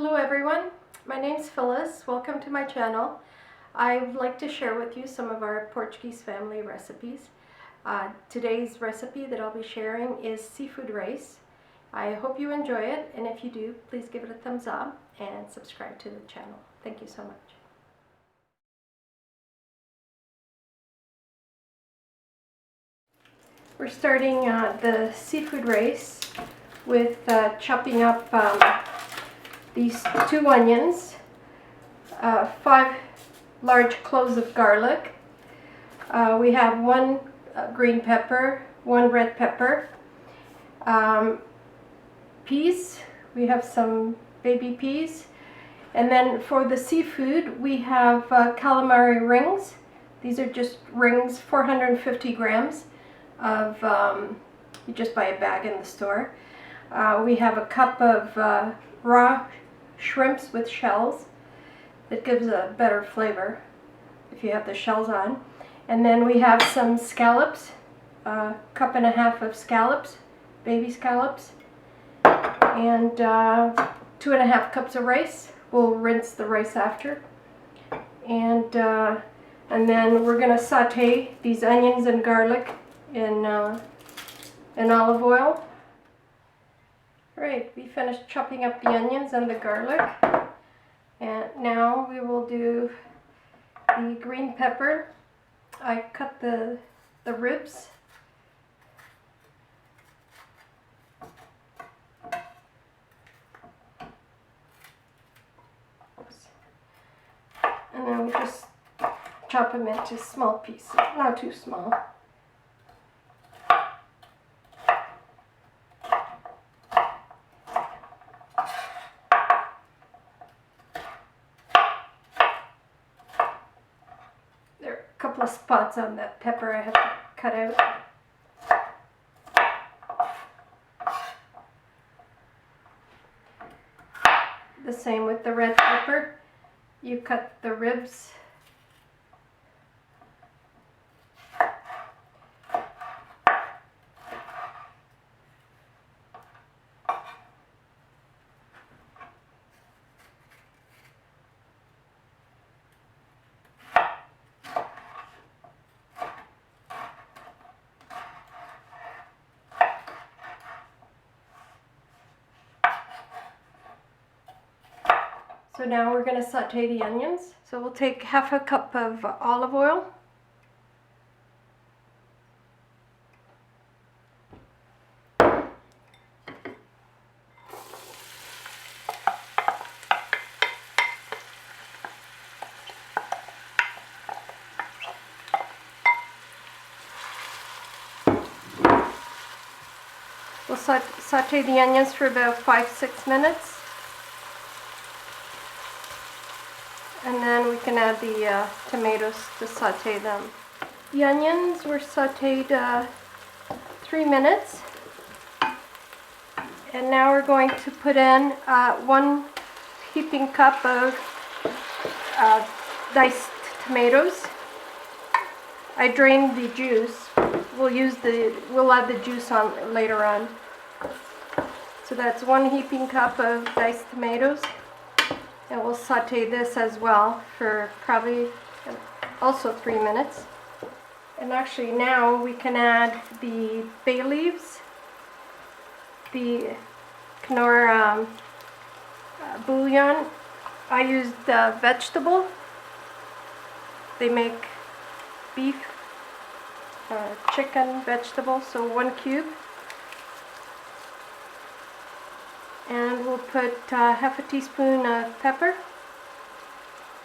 Hello everyone, my name's Phyllis. Welcome to my channel. I'd like to share with you some of our Portuguese family recipes. Today's recipe that I'll be sharing is seafood rice. I hope you enjoy it, and if you do, please give it a thumbs up and subscribe to the channel. Thank you so much. We're starting the seafood rice with chopping up these 2 onions, 5 large cloves of garlic. We have 1 green pepper, 1 red pepper, peas. We have some baby peas. And then for the seafood, we have calamari rings. These are just rings, 450 grams of, you just buy a bag in the store. We have a cup of raw shrimps with shells. That gives a better flavor if you have the shells on. And then we have some scallops, a cup and a half of scallops, baby scallops, and 2.5 cups of rice. We'll rinse the rice after. And then we're going to saute these onions and garlic in olive oil. Right, we finished chopping up the onions and the garlic, and now we will do the green pepper. I cut the ribs. Oops. And then we just chop them into small pieces, not too small. Couple of spots on that pepper I have to cut out. The same with the red pepper. You cut the ribs. So now we're going to saute the onions. So we'll take half a cup of olive oil. We'll saute the onions for about 5-6 minutes. And then we can add the tomatoes to saute them. The onions were sauteed 3 minutes. And now we're going to put in 1 heaping cup of diced tomatoes. I drained the juice. We'll add the juice on later on. So that's 1 heaping cup of diced tomatoes. And we'll saute this as well for probably also 3 minutes. And actually now we can add the bay leaves, the Knorr bouillon. I used vegetable. They make beef, chicken, vegetable, so 1 cube. And we'll put half a teaspoon of pepper.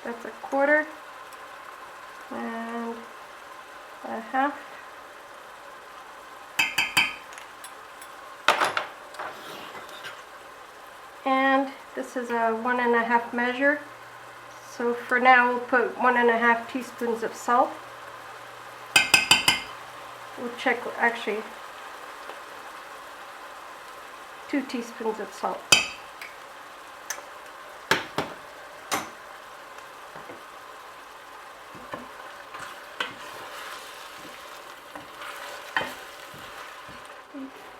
That's 1/4 and 1/2. And this is a 1.5 measure. So for now we'll put 1.5 teaspoons of salt. We'll check, actually 2 teaspoons of salt.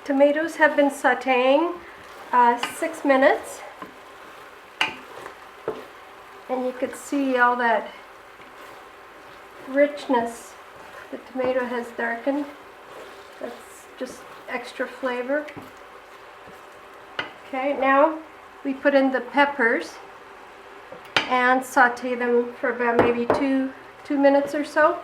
Tomatoes have been sauteing 6 minutes. And you could see all that richness the tomato has darkened. That's just extra flavor. Okay, now we put in the peppers and saute them for about maybe two minutes or so.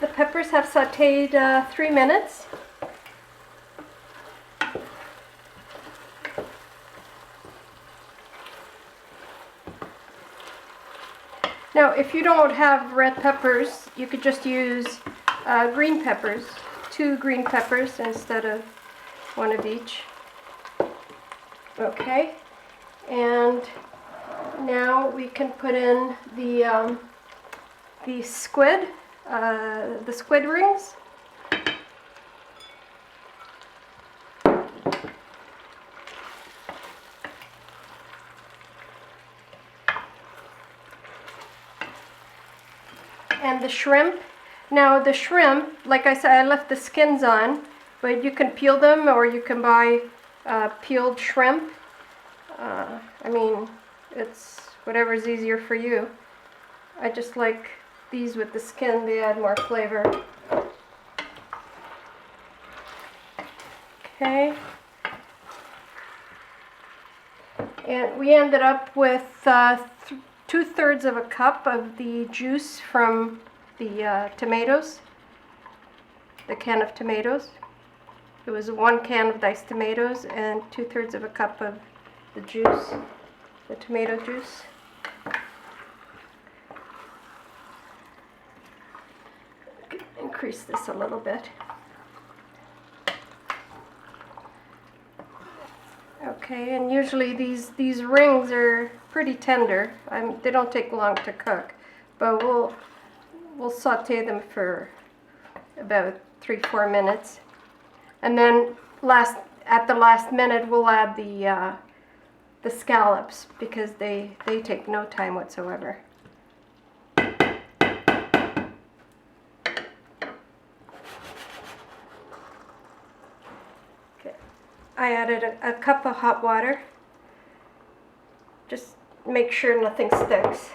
The peppers have sauteed 3 minutes. Now, if you don't have red peppers, you could just use green peppers, 2 green peppers instead of 1 of each. Okay, and now we can put in the squid rings. And the shrimp. Now the shrimp, like I said, I left the skins on, but you can peel them or you can buy peeled shrimp. I mean, it's whatever's easier for you. I just like these with the skin, they add more flavor. Okay. And we ended up with 2/3 of a cup of the juice from the tomatoes, the can of tomatoes. It was 1 can of diced tomatoes and 2/3 of a cup of the juice, the tomato juice. Increase this a little bit. Okay, and usually these rings are pretty tender. They don't take long to cook, but we'll saute them for about 3-4 minutes, and then at the last minute we'll add the scallops because they take no time whatsoever. I added a cup of hot water. Just make sure nothing sticks.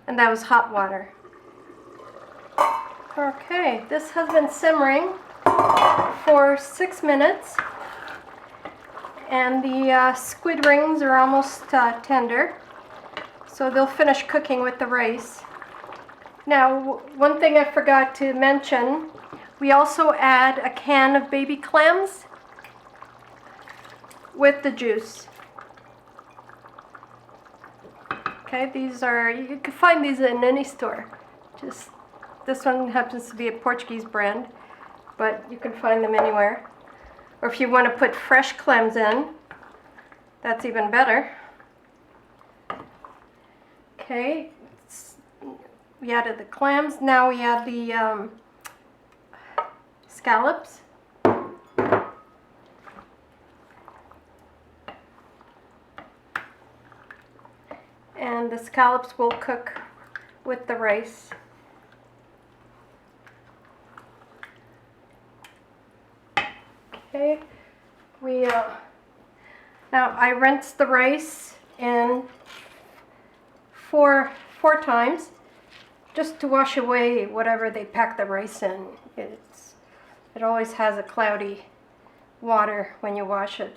And that was hot water. Okay, this has been simmering for 6 minutes. And the squid rings are almost tender, so they'll finish cooking with the rice. Now, one thing I forgot to mention, we also add a can of baby clams with the juice. Okay, you can find these in any store. Just this one happens to be a Portuguese brand, but you can find them anywhere. Or if you want to put fresh clams in, that's even better. Okay, we added the clams. Now we add the scallops. And the scallops will cook with the rice. Okay, now I rinsed the rice in four times just to wash away whatever they pack the rice in. It always has a cloudy water when you wash it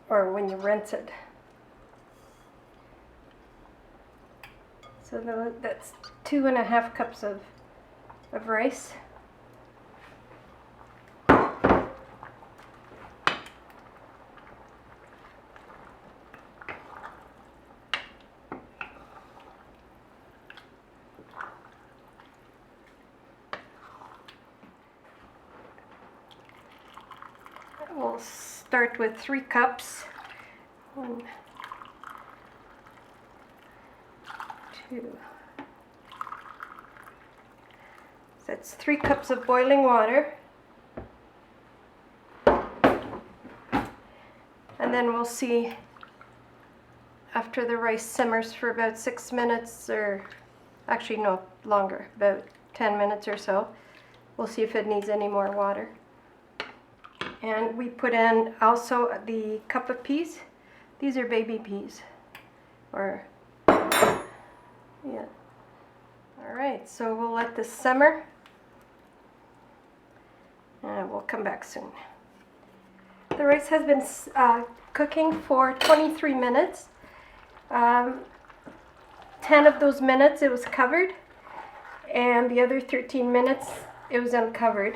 or when you rinse it. So that's 2.5 cups of rice. We'll start with 3 cups. 1, 2, That's 3 cups of boiling water. And then we'll see after the rice simmers for about 6 minutes, or actually no, longer, about 10 minutes or so. We'll see if it needs any more water. And we put in also the cup of peas. These are baby peas. Or, yeah. Alright, so we'll let this simmer. And we'll come back soon. The rice has been cooking for 23 minutes. 10 of those minutes it was covered, and the other 13 minutes it was uncovered.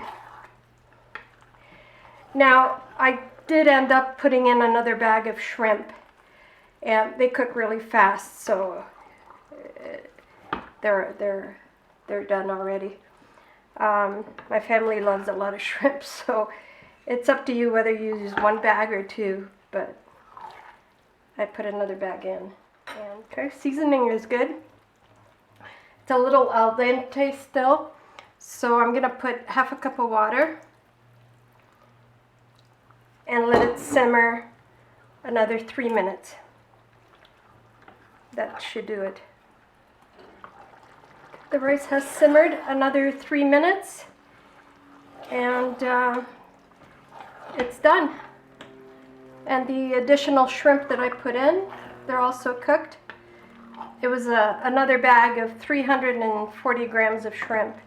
Now, I did end up putting in another bag of shrimp, and they cook really fast, so they're done already. My family loves a lot of shrimp, so it's up to you whether you use 1 bag or 2, but I put another bag in. And okay, seasoning is good. It's a little al dente still, so I'm gonna put half a cup of water and let it simmer another 3 minutes. That should do it. The rice has simmered another 3 minutes, and it's done. And the additional shrimp that I put in, they're also cooked. It was another bag of 340 grams of shrimp.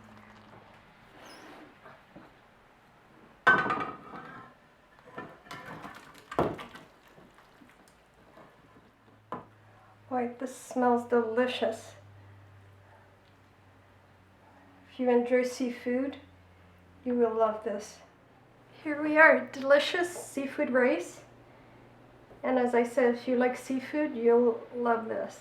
Boy, this smells delicious. If you enjoy seafood, you will love this. Here we are, delicious seafood rice. And as I said, if you like seafood, you'll love this.